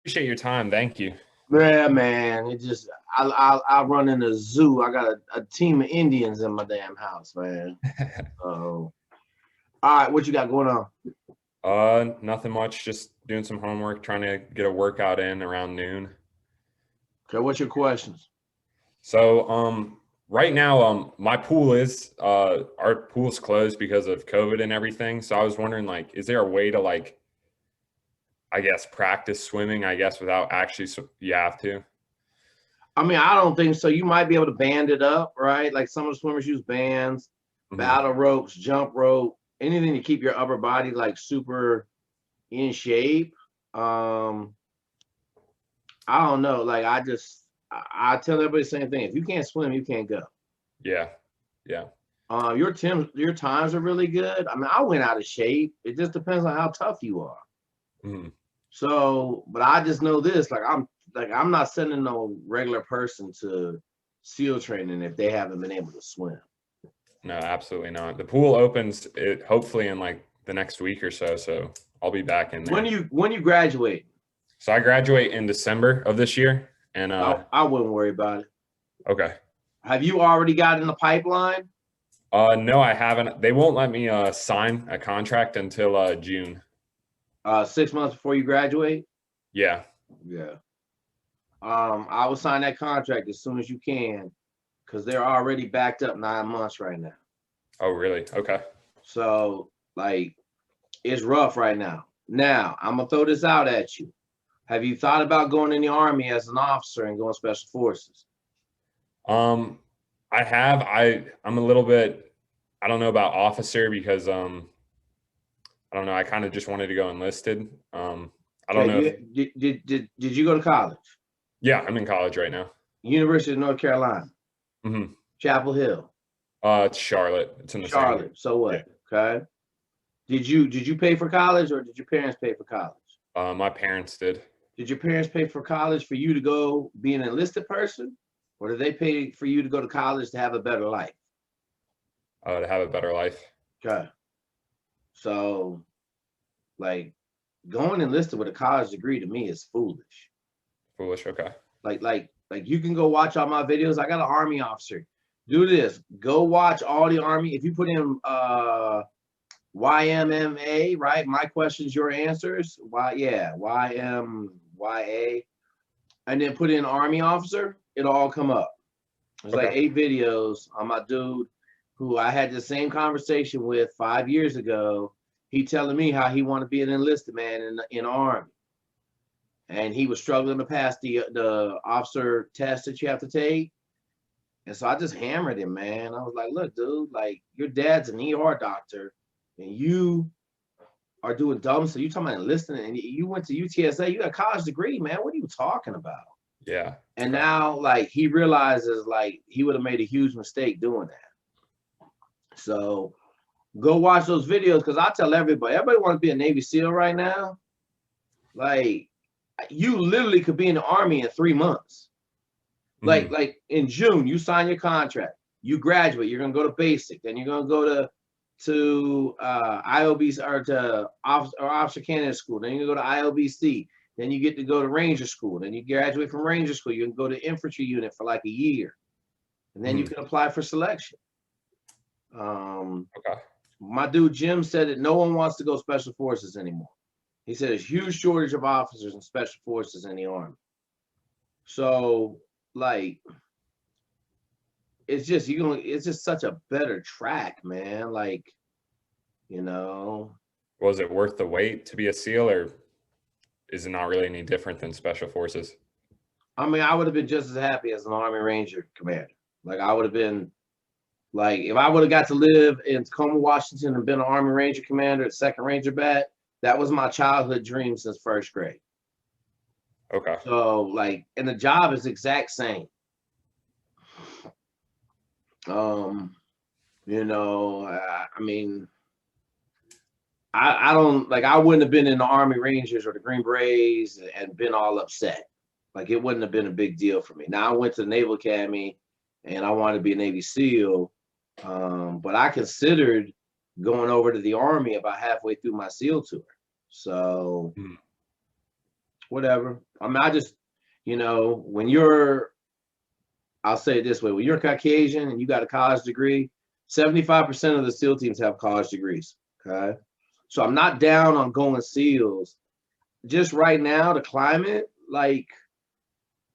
Appreciate your time. Thank you. Yeah, man. It just I run in a zoo. I got a team of Indians in my damn house, man. Oh, all right. What you got going on? Nothing much. Just doing some homework, trying to get a workout in around noon. Okay, what's your questions? So, right now, my pool is our pool's closed because of COVID and everything. So I was wondering, like, is there a way to like, I guess, practice swimming? I guess without actually, you have to. I mean, I don't think so. You might be able to band it up, right? Like some of the swimmers use bands, Hmm. battle ropes, jump rope, anything to keep your upper body like super in shape. Um, I don't know. Like I tell everybody the same thing. If you can't swim, you can't go. Yeah, yeah. Your times are really good. I mean, I went out of shape. It just depends on how tough you are. Hmm. So, but I just know this, I'm not sending no regular person to SEAL training if they haven't been able to swim. No, absolutely not. The pool opens it hopefully in like the next week or so. So I'll be back in there. When you graduate, So I graduate in December of this year, and I wouldn't worry about it. okay. Have you already got in the pipeline? No, I haven't. They won't let me sign a contract until June. 6 months before you graduate? Yeah. Yeah. I will sign that contract as soon as you can because they're already backed up 9 months right now. Oh, really? Okay. So like it's rough right now. Now, I'm gonna throw this out at you. Have you thought about going in the army as an officer and going special forces? Um, I have. I'm a little bit. I don't know about officer because I don't know. I kind of just wanted to go enlisted. I don't Okay, know if. did you go to college? Yeah, I'm in college right now. University of North Carolina, Hmm. Chapel Hill, It's Charlotte. It's in the same. Charlotte. So Yeah. what? Okay. Did you pay for college or did your parents pay for college? My parents did. Did your parents pay for college for you to go be an enlisted person, or did they pay for you to go to college to have a better life? To have a better life. Okay. So like going enlisted with a college degree to me is foolish. Foolish. Okay. Like you can go watch all my videos. I got an army officer. Do this. Go watch all the army. If you put in YMMA, right? My questions, your answers. YMYA, and then put in army officer. It'll all come up. There's like Okay. 8 videos on my dude who I had the same conversation with 5 years ago. He telling me how he want to be an enlisted man in army, and he was struggling to pass the officer test that you have to take. And so I just hammered him, man. I was like, look, dude, like your dad's an ER doctor and you are doing dumb. So you talking about enlisting and you went to UTSA, you got a college degree, man. What are you talking about? Yeah. And Okay. now like he realizes like he would have made a huge mistake doing that. So go watch those videos because I tell everybody wants to be a Navy SEAL right now. Like you literally could be in the army in 3 months. Like Hmm. like in June, you sign your contract, you graduate, you're gonna go to basic, then you're gonna go to IOB or to officer candidate school, then you go to IOBC, then you get to go to Ranger school, then you graduate from Ranger school, you can go to infantry unit for like a year, and then you Hmm. can apply for selection. Um, Okay. my dude Jim said that no one wants to go special forces anymore. He said there's huge shortage of officers in special forces in the army. So like it's just such a better track, man. Like, you know, Was it worth the wait to be a SEAL, or is it not really any different than Special Forces? I mean, I would have been just as happy as an Army Ranger commander. Like, I would have been like, if I would have got to live in Tacoma, Washington, and been an Army Ranger commander at Second Ranger Bat, that was my childhood dream since first grade. Okay. So, like, and the job is exact same. Um, I mean, I don't like I wouldn't have been in the Army Rangers or the Green Berets and been all upset. Like it wouldn't have been a big deal for me. Now I went to the Naval Academy and I wanted to be a Navy SEAL, but I considered going over to the Army about halfway through my SEAL tour. So, Mhm. whatever. I mean, I'll say it this way, when you're Caucasian and you got a college degree, 75% of the SEAL teams have college degrees, okay? So I'm not down on going SEALs. Just right now, the climate, like,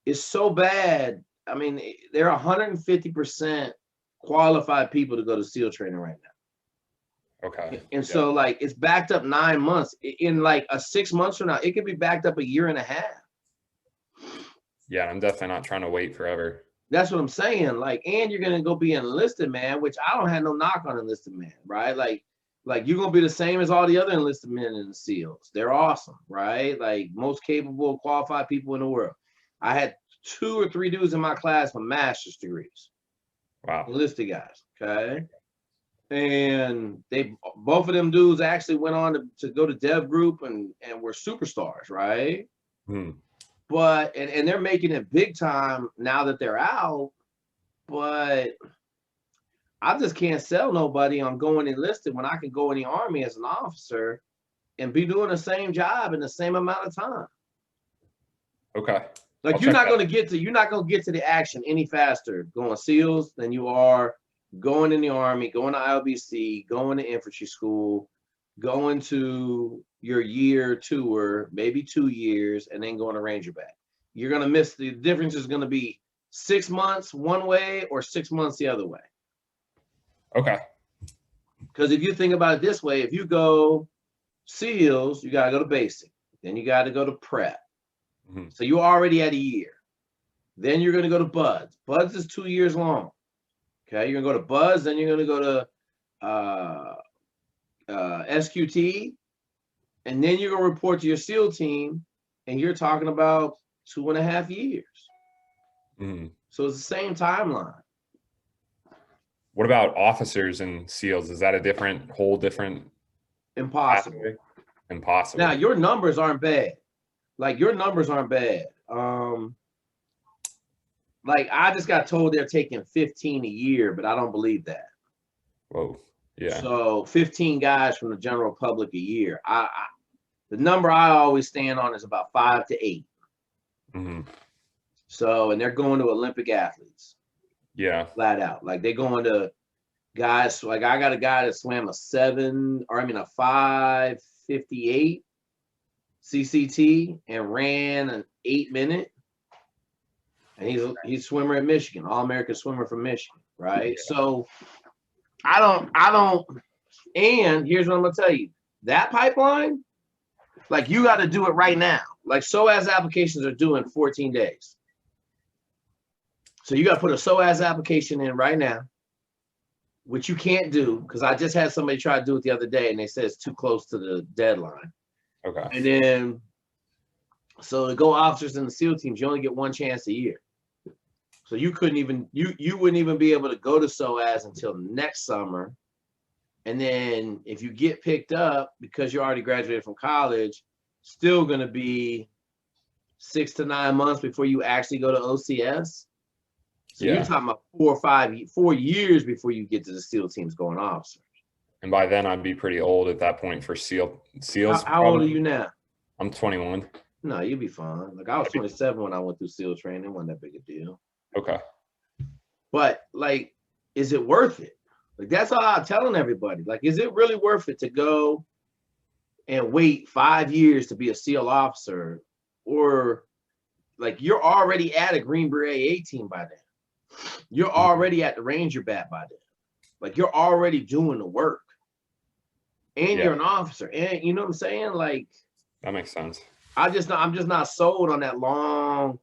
is so bad. I mean, there are 150% qualified people to go to SEAL training right now. Okay. And so, like, it's backed up 9 months. In like 6 months from now, it could be backed up a year and a half. Yeah, I'm definitely not trying to wait forever. That's what I'm saying. Like, and you're gonna go be an enlisted man, which I don't have no knock on enlisted man, right? Like you're gonna be the same as all the other enlisted men in the SEALs. They're awesome, right? Like most capable, qualified people in the world. I had 2 or 3 dudes in my class with master's degrees. Wow. Enlisted guys, okay? And both of them dudes actually went on to go to Dev Group and were superstars, right? But and they're making it big time now that they're out. But I just can't sell nobody on going enlisted when I can go in the Army as an officer and be doing the same job in the same amount of time. Okay. Like you're not gonna get to the action any faster going SEALs than you are going in the Army, going to ILBC, going to infantry school, going to your year tour, maybe 2 years, and then going to Ranger back. You're gonna miss. The difference is gonna be 6 months one way or 6 months the other way. Okay. Because if you think about it this way, if you go SEALs, you gotta go to basic, then you gotta go to prep. So you're already at a year. Then you're gonna go to BUDS. BUDS is 2 years long. Okay, you're gonna go to BUDS, then you're gonna go to SQT, and then you're gonna report to your SEAL team, and you're talking about 2.5 years. So it's the same timeline. What about officers and SEALs? Is that a whole different? Impossible. Pathway? Impossible. Now your numbers aren't bad. Like your numbers aren't bad. Like I just got told they're taking 15 a year, but I don't believe that. Whoa. Yeah. So 15 guys from the general public a year. The number I always stand on is about 5 to 8. So, and they're going to Olympic athletes. Yeah. Flat out. Like they're going to guys, like I got a guy that swam a 5:58 CCT and ran an 8-minute. And he's a swimmer at Michigan, All-American swimmer from Michigan, right? Yeah. So I don't, and here's what I'm gonna tell you. That pipeline, like you got to do it right now. Like SOAS applications are due in 14 days. So you got to put a SOAS application in right now, which you can't do because I just had somebody try to do it the other day and they said it's too close to the deadline. Okay. And then, so to go officers in the SEAL teams, you only get 1 chance a year. So you couldn't even, you wouldn't even be able to go to SOAS until next summer. And then if you get picked up because you already graduated from college, still going to be 6 to 9 months before you actually go to OCS. So you're talking about 4 years before you get to the SEAL teams going officers. And by then I'd be pretty old at that point for SEALs. How old are you now? I'm 21. No, you'll be fine. Like I was 27 when I went through SEAL training. It wasn't that big a deal. Okay. But like, is it worth it? Like that's all I'm telling everybody. Like, is it really worth it to go and wait 5 years to be a SEAL officer? Or like you're already at a Green Beret A team by then. You're already at the Ranger bat by then. Like you're already doing the work. And you're an officer. And you know what I'm saying? Like that makes sense. I'm just not sold on that long,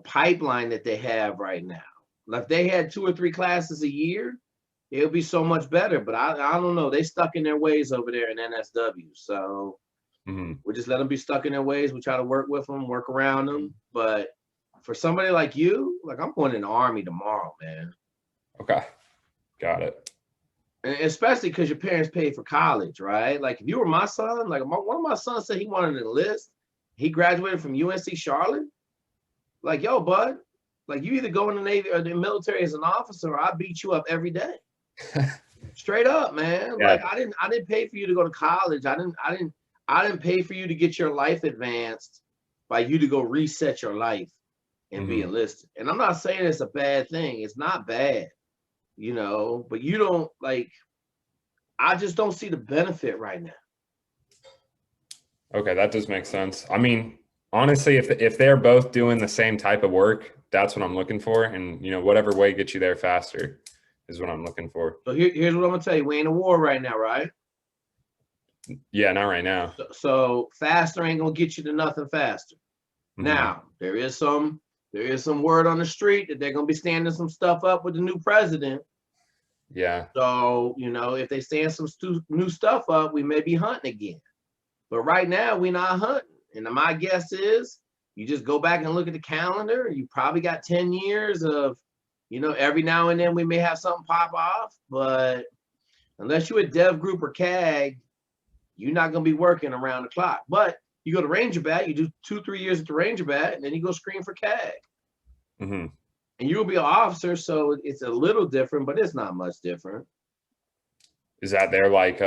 pipeline that they have right now. Like if they had 2 or 3 classes a year, it would be so much better. But I don't know. They stuck in their ways over there in NSW. So we just let them be stuck in their ways. We try to work with them, work around them. But for somebody like you, like I'm going in the Army tomorrow, man. Okay. Got it. And especially because your parents paid for college, right? Like if you were my son, like one of my sons said he wanted to enlist. He graduated from UNC Charlotte. Like, yo, bud, like you either go in the Navy or the military as an officer, or I beat you up every day. Straight up, man. Yeah. Like I didn't pay for you to go to college. I didn't pay for you to get your life advanced by you to go reset your life and be enlisted. And I'm not saying it's a bad thing. It's not bad, you know, but you don't like, I just don't see the benefit right now. Okay, that does make sense. I mean, honestly, if they're both doing the same type of work, that's what I'm looking for. And, you know, whatever way gets you there faster is what I'm looking for. So here's what I'm gonna tell you. We in a war right now, right? Yeah, not right now. So faster ain't gonna get you to nothing faster. Now, there is some word on the street that they're gonna be standing some stuff up with the new president. Yeah. So, you know, if they stand some new stuff up, we may be hunting again. But right now, we're not hunting. And my guess is you just go back and look at the calendar. You probably got 10 years of, you know, every now and then we may have something pop off. But unless you're a dev group or CAG, you're not going to be working around the clock. But you go to Ranger Bat, you do 2-3 years at the Ranger Bat, and then you go screen for CAG. And you'll be an officer, so it's a little different, but it's not much different. Is that there like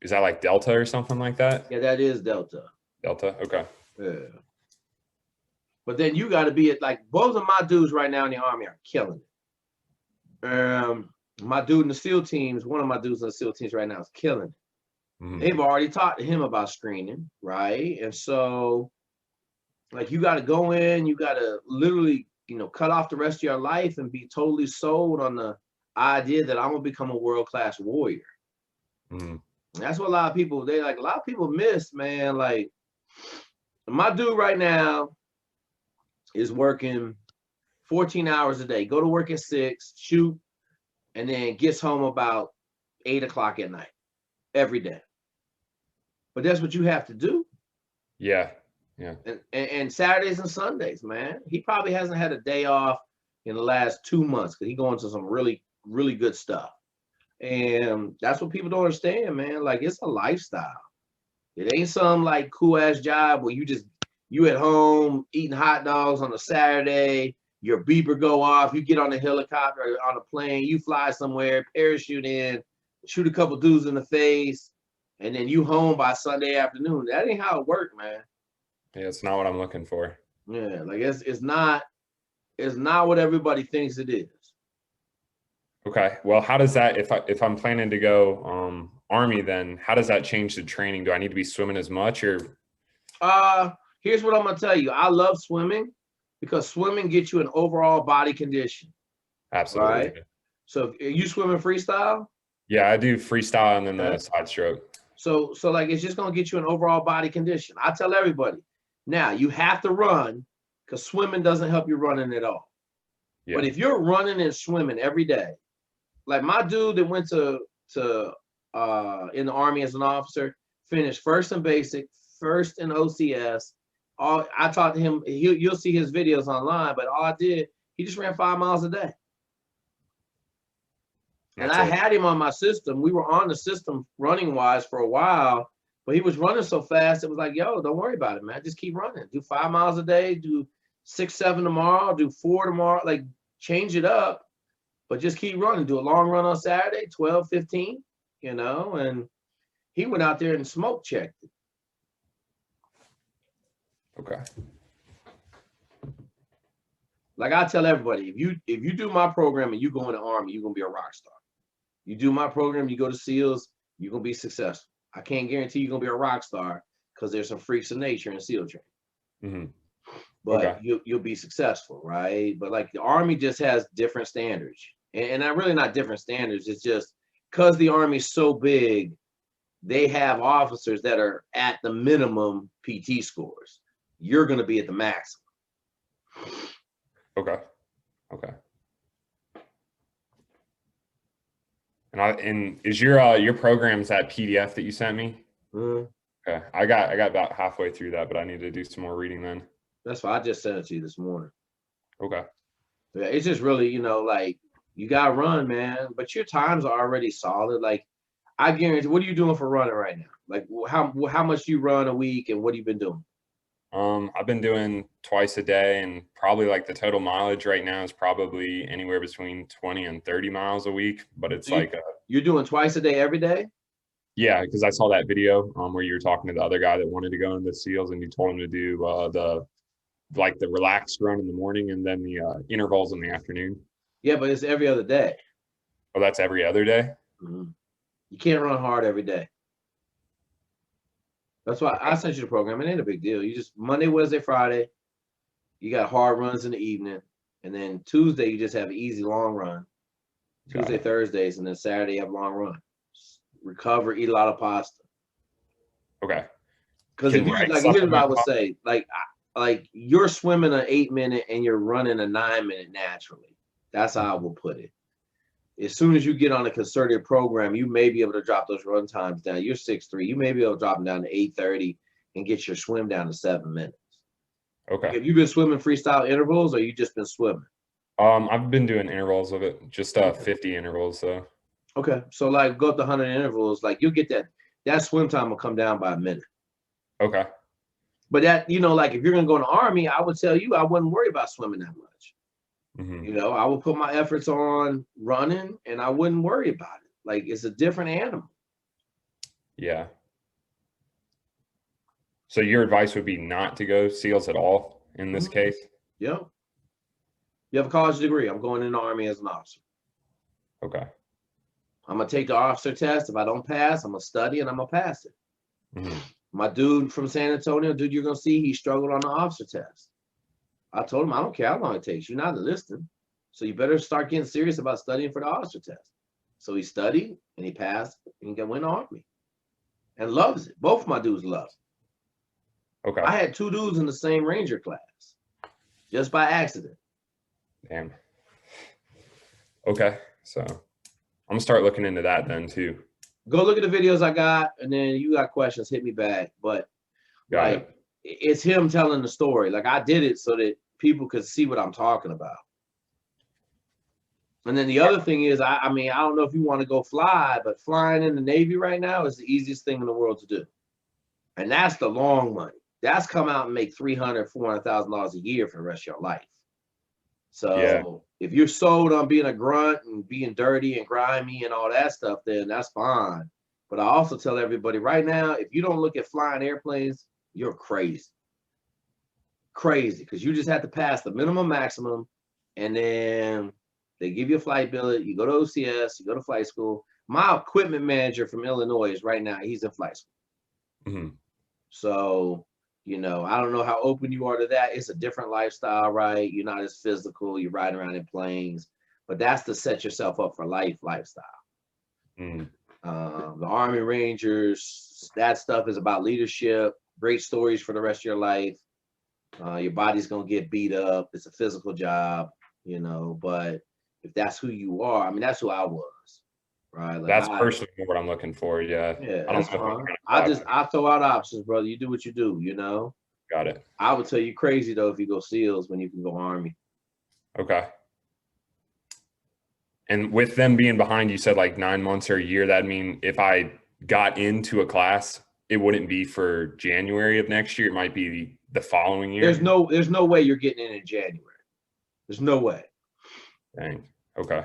is that like Delta or something like that? Yeah, that is Delta. Delta, okay. Yeah. But then you got to be at, like, both of my dudes right now in the Army are killing it. My dude in the SEAL teams, one of my dudes in the SEAL teams right now is killing it. They've already talked to him about screening, right? And so, like, you got to go in, you got to literally, you know, cut off the rest of your life and be totally sold on the idea that I'm gonna become a world-class warrior. That's what a lot of people miss, man. Like, my dude right now is working 14 hours a day, go to work at 6, shoot, and then gets home about 8 o'clock at night every day. But that's what you have to do. Yeah. And Saturdays and Sundays, man. He probably hasn't had a day off in the last 2 months because he's going to some really, really good stuff. And that's what people don't understand, man. Like, it's a lifestyle. It ain't some like cool ass job where you at home eating hot dogs on a Saturday, your beeper go off, you get on a helicopter or on a plane, you fly somewhere, parachute in, shoot a couple dudes in the face, and then you home by Sunday afternoon. That ain't how it works, man. Yeah, it's not what I'm looking for. Yeah, like it's not what everybody thinks it is. Okay. Well, how does that, if I'm planning to go Army, then how does that change the training? Do I need to be swimming as much or? Here's what I'm gonna tell you. I love swimming because swimming gets you an overall body condition. Absolutely. Right? So are you swimming freestyle? Yeah, I do freestyle and then the side stroke. So like it's just gonna get you an overall body condition. I tell everybody, now you have to run because swimming doesn't help you running at all. Yeah. But if you're running and swimming every day, like my dude that went to in the Army as an officer, finished first in basic, first in OCS. I talked to him. You'll see his videos online, but all I did, he just ran 5 miles a day. And I had him on my system. We were on the system running wise for a while, but he was running so fast. It was like, yo, don't worry about it, man. Just keep running. Do 5 miles a day. Do 6, 7 tomorrow. Do 4 tomorrow. Like, change it up. But just keep running. Do a long run on Saturday, 12, 15, you know, and he went out there and smoke checked it. Okay. Like I tell everybody, if you do my program and you go in the Army, you're gonna be a rock star. You do my program, you go to SEALs, you're gonna be successful. I can't guarantee you're gonna be a rock star because there's some freaks of nature in SEAL training. But you'll be successful, right? But like the Army just has different standards. And not really not different standards. It's just because the Army's so big, they have officers that are at the minimum PT scores. You're going to be at the maximum. Okay. And is your programs that PDF that you sent me? Okay. I got about halfway through that, but I need to do some more reading then. That's why I just sent it to you this morning. Okay. Yeah, it's just really, you know, like you got to run, man, but your times are already solid. Like I guarantee, what are you doing for running right now? Like how much do you run a week and what have you been doing? I've been doing twice a day, and probably like the total mileage right now is probably anywhere between 20 and 30 miles a week, but it's you're doing twice a day every day? Yeah, because I saw that video where you were talking to the other guy that wanted to go into SEALs, and you told him to do the relaxed run in the morning and then the intervals in the afternoon. Yeah, but it's every other day. Oh, that's every other day? Mm-hmm. You can't run hard every day. That's why I sent you the program. It ain't a big deal. You just Monday, Wednesday, Friday, you got hard runs in the evening. And then Tuesday, you just have an easy long run. Tuesday, Thursdays, and then Saturday, you have a long run. Recover, eat a lot of pasta. Okay. Because if you like, here's what I would say: like you're swimming an 8-minute and you're running a 9-minute naturally. That's how I will put it. As soon as you get on a concerted program, you may be able to drop those run times down. You're 6'3". You may be able to drop them down to 8:30 and get your swim down to 7 minutes. Okay. Have you been swimming freestyle intervals, or you just been swimming? I've been doing intervals of it, just 50 intervals. So. Okay, so like go up to 100 intervals, like you'll get that swim time will come down by a minute. Okay. But that, like if you're gonna go in the Army, I would tell you I wouldn't worry about swimming that much. Mm-hmm. I would put my efforts on running, and I wouldn't worry about it. Like it's a different animal. Yeah. So your advice would be not to go SEALs at all in this case? Yeah. You have a college degree. I'm going in the Army as an officer. Okay. I'm gonna take the officer test. If I don't pass, I'm gonna study and I'm gonna pass it. Mm-hmm. My dude from San Antonio, dude, you're gonna see he struggled on the officer test. I told him I don't care how long it takes. You're not enlisted, so you better start getting serious about studying for the officer test. So he studied and he passed and he went to Army, and loves it. Both of my dudes love it. Okay. I had 2 dudes in the same Ranger class, just by accident. Damn. Okay, so I'm gonna start looking into that then too. Go look at the videos I got, and then you got questions, hit me back. But it's him telling the story. Like I did it so that people could see what I'm talking about. And then the other thing is, I mean, I don't know if you want to go fly, but flying in the Navy right now is the easiest thing in the world to do. And that's the long money. That's come out and make $300,000, $400,000 a year for the rest of your life. So if you're sold on being a grunt and being dirty and grimy and all that stuff, then that's fine. But I also tell everybody right now, if you don't look at flying airplanes, you're crazy. Crazy, because you just have to pass the minimum maximum, and then they give you a flight billet. You go to OCS, you go to flight school. My equipment manager from Illinois is right now, he's in flight school. Mm-hmm. So, I don't know how open you are to that. It's a different lifestyle, right? You're not as physical. You're riding around in planes, but that's to set yourself up for lifestyle. Mm. The Army Rangers, that stuff is about leadership, great stories for the rest of your life. Your body's going to get beat up. It's a physical job, but if that's who you are, I mean, that's who I was, right? Like that's personally what I'm looking for. Yeah. Yeah, that's fine. I throw out options, brother. You do what you do, Got it. I would tell you crazy though if you go SEALs when you can go Army. Okay. And with them being behind, you said like 9 months or a year. That'd mean if I got into a class, it wouldn't be for January of next year. It might be the following year. There's no way you're getting in January. There's no way. Dang. Okay.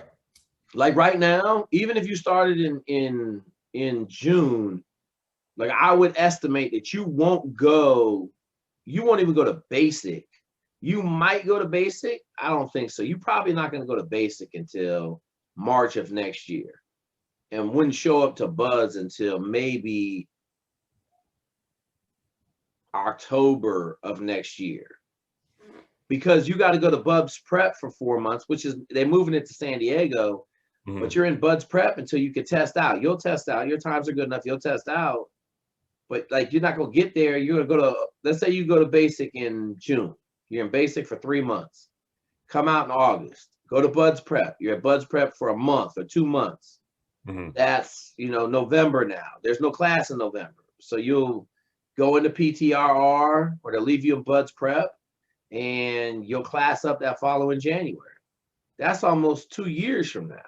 Like right now, even if you started in June, like I would estimate that you won't even go to basic. You might go to basic. I don't think so. You're probably not going to go to basic until March of next year, and wouldn't show up to BUDS until maybe October of next year, because you got to go to BUDS prep for 4 months, which is they're moving it to San Diego, but you're in BUDS prep until you can test out. You'll test out. Your times are good enough. You'll test out, but like you're not going to get there. You're going to go to, let's say you go to basic in June. You're in basic for 3 months. Come out in August. Go to BUDS prep. You're at BUDS prep for a month or 2 months. That's, November now. There's no class in November. So you'll go into PTRR, or they'll leave you in BUDS prep, and you'll class up that following January. That's almost 2 years from now.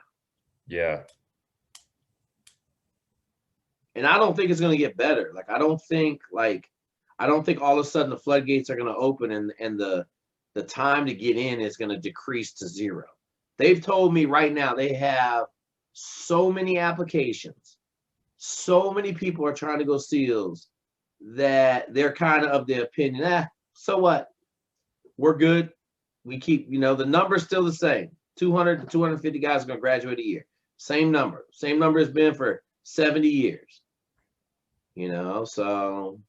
Yeah. And I don't think it's going to get better. I don't think all of a sudden the floodgates are going to open and the time to get in is going to decrease to 0. They've told me right now they have so many applications, So many people are trying to go SEALs that they're kind of the opinion, so what? We're good. We keep, the number's still the same. 200 to 250 guys are going to graduate a year. Same number. Same number has been for 70 years. So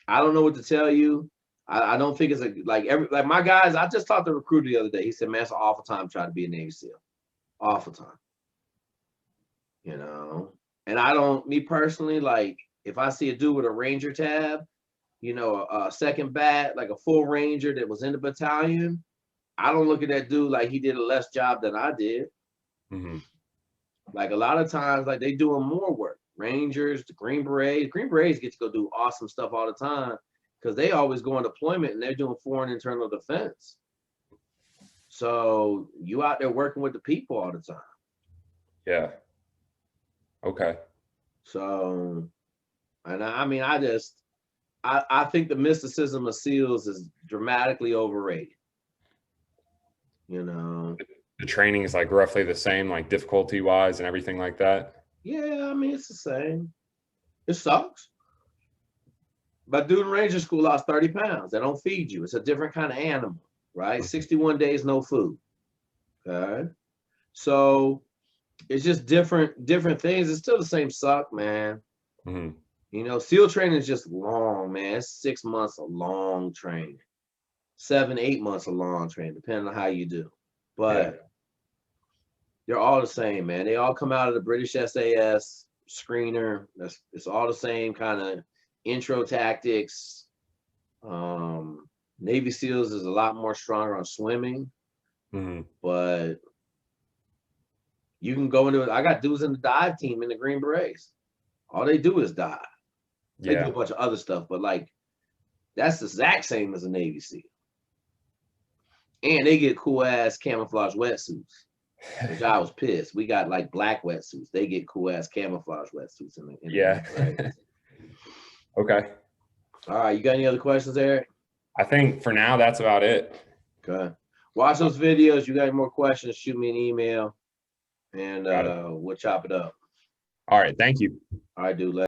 I don't know what to tell you. I don't think it's like my guys. I just talked to a recruiter the other day. He said, man, it's an awful time trying to be a Navy SEAL. Awful time. And me personally, like if I see a dude with a Ranger tab, a second bat, like a full Ranger that was in the battalion, I don't look at that dude like he did a less job than I did. Mm-hmm. Like a lot of times, like they doing more work. Rangers, the Green Berets get to go do awesome stuff all the time because they always go on deployment and they're doing foreign internal defense. So you out there working with the people all the time. Yeah. Okay. So, and I think the mysticism of SEALs is dramatically overrated. The training is like roughly the same, like difficulty wise and everything like that. Yeah, it's the same. It sucks. But dude in Ranger School lost 30 pounds. They don't feed you. It's a different kind of animal, right? 61 days, no food. Okay. So it's just different things. It's still the same suck, man. Mm-hmm. SEAL training is just long, man. It's 6 months of long training. 7-8 months of long training, depending on how you do. But they're all the same, man. They all come out of the British SAS screener. It's all the same kind of intro tactics. Navy SEALs is a lot more stronger on swimming. Mm-hmm. But you can go into it. I got dudes in the dive team in the Green Berets. All they do is dive. They do a bunch of other stuff, but like that's the exact same as a Navy SEAL. And they get cool ass camouflage wetsuits, which I was pissed. We got like black wetsuits. They get cool ass camouflage wetsuits in the Okay. All right. You got any other questions, Eric? I think for now that's about it. Okay. Watch those videos. You got any more questions? Shoot me an email, and we'll chop it up. All right. Thank you. All right, dude.